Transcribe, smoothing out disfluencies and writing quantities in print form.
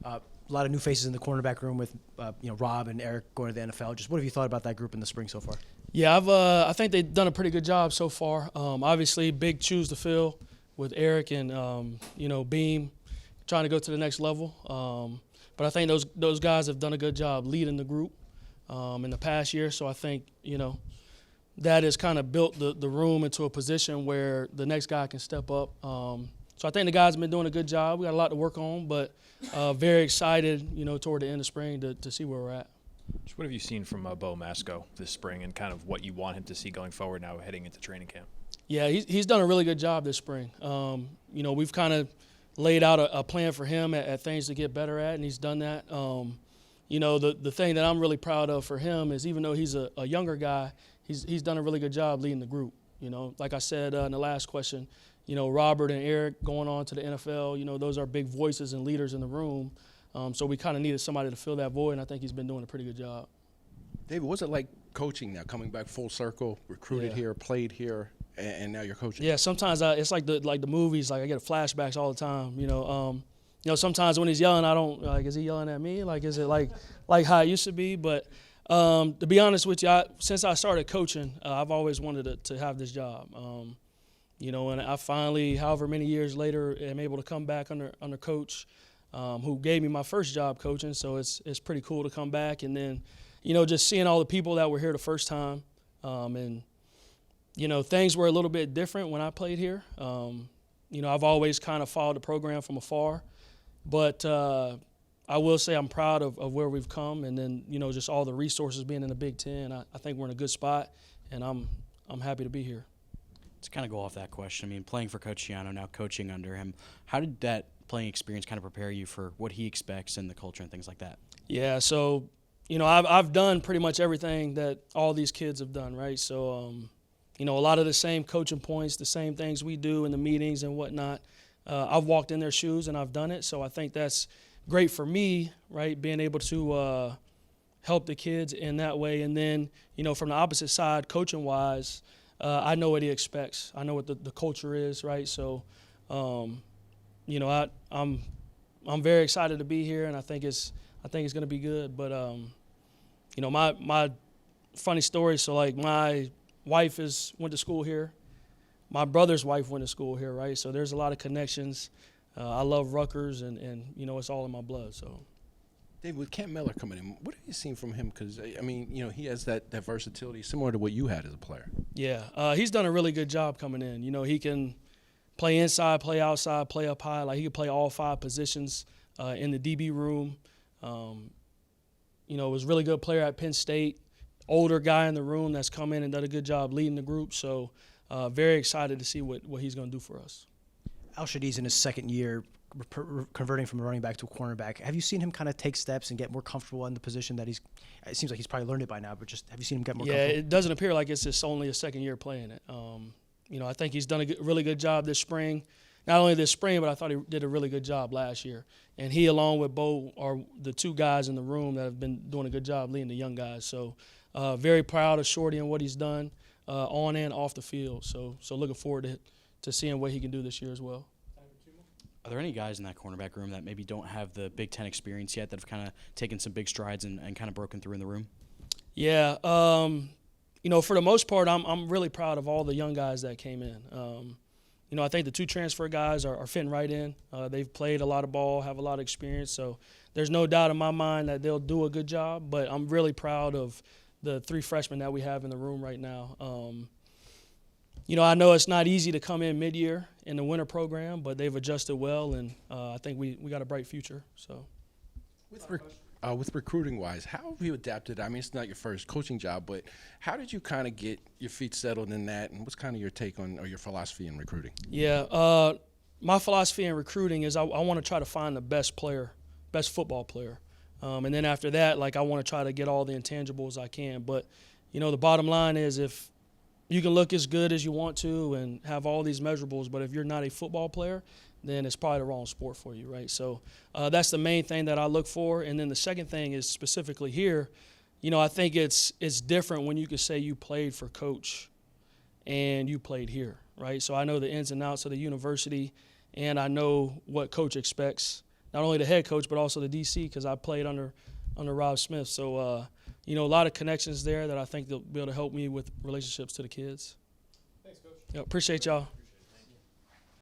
A lot of new faces in the cornerback room with Rob and Eric going to the NFL. Just what have you thought about that group in the spring so far? Yeah, I think they've done a pretty good job so far. Obviously, big shoes to fill with Eric and Beam trying to go to the next level. But I think those guys have done a good job leading the group in the past year. So I think that has kind of built the room into a position where the next guy can step up. So I think the guys have been doing a good job. We got a lot to work on, but very excited, toward the end of spring to see where we're at. What have you seen from Bo Masco this spring and kind of what you want him to see going forward now heading into training camp? Yeah, he's done a really good job this spring. We've kind of laid out a plan for him at things to get better at, and he's done that. The thing that I'm really proud of for him is even though he's a younger guy, he's done a really good job leading the group. Like I said in the last question, Robert and Eric going on to the NFL, those are big voices and leaders in the room. So we kind of needed somebody to fill that void, and I think he's been doing a pretty good job. David, what's it like coaching now, coming back full circle, recruited here, played here, and now you're coaching? Yeah, sometimes it's like the movies. Like I get flashbacks all the time. Sometimes when he's yelling, I don't like. Is he yelling at me? Like, is it like how it used to be? But to be honest with you, since I started coaching, I've always wanted to have this job. And I finally, however many years later, am able to come back under coach, who gave me my first job coaching. So it's pretty cool to come back, and then just seeing all the people that were here the first time, and things were a little bit different when I played here. I've always kind of followed the program from afar, but I will say I'm proud of where we've come, and then just all the resources being in the Big Ten. I think we're in a good spot, and I'm happy to be here. To kind of go off that question, I mean, playing for Coach Schiano, now coaching under him, how did that playing experience kind of prepare you for what he expects and the culture and things like that? Yeah, so I've done pretty much everything that all these kids have done, right? So a lot of the same coaching points, the same things we do in the meetings and whatnot. I've walked in their shoes and I've done it, so I think that's great for me, right? Being able to help the kids in that way, and then from the opposite side, coaching wise. I know what he expects. I know what the culture is, right? So, I'm very excited to be here, and I think it's going to be good. But my funny story. So like my wife went to school here. My brother's wife went to school here, right? So there's a lot of connections. I love Rutgers, and it's all in my blood. So. Dave, with Kent Miller coming in, what have you seen from him? Because, he has that versatility similar to what you had as a player. Yeah, he's done a really good job coming in. He can play inside, play outside, play up high. Like, he can play all 5 positions in the DB room. Was a really good player at Penn State, older guy in the room that's come in and done a good job leading the group. So very excited to see what he's going to do for us. Al-Shadi's in his second year, converting from a running back to a cornerback. Have you seen him kind of take steps and get more comfortable in the position that it seems like he's probably learned it by now, but just have you seen him get more comfortable? Yeah, it doesn't appear like it's just only a second year playing it. I think he's done a really good job this spring. Not only this spring, but I thought he did a really good job last year. And he, along with Bo, are the 2 guys in the room that have been doing a good job leading the young guys. So very proud of Shorty and what he's done on and off the field. So looking forward to seeing what he can do this year as well. Are there any guys in that cornerback room that maybe don't have the Big Ten experience yet that have kind of taken some big strides and kind of broken through in the room? Yeah, for the most part, I'm really proud of all the young guys that came in. I think the 2 transfer guys are fitting right in. They've played a lot of ball, have a lot of experience, so there's no doubt in my mind that they'll do a good job, but I'm really proud of the 3 freshmen that we have in the room right now. I know it's not easy to come in mid-year in the winter program, but they've adjusted well, and I think we got a bright future. So, with recruiting-wise, how have you adapted? I mean, it's not your first coaching job, but how did you kind of get your feet settled in that, and what's kind of your take on or your philosophy in recruiting? Yeah, my philosophy in recruiting is I want to try to find the best football player, and then after that, I want to try to get all the intangibles I can. But, the bottom line is if you can look as good as you want to and have all these measurables, but if you're not a football player, then it's probably the wrong sport for you, right? So that's the main thing that I look for. And then the second thing is specifically here, I think it's different when you can say you played for Coach and you played here, right? So I know the ins and outs of the university, and I know what Coach expects. not only the head coach but also the DC because I played under Rob Smith. So you know, a lot of connections there that I think they'll be able to help me with relationships to the kids. Thanks, Coach. Yeah, appreciate y'all.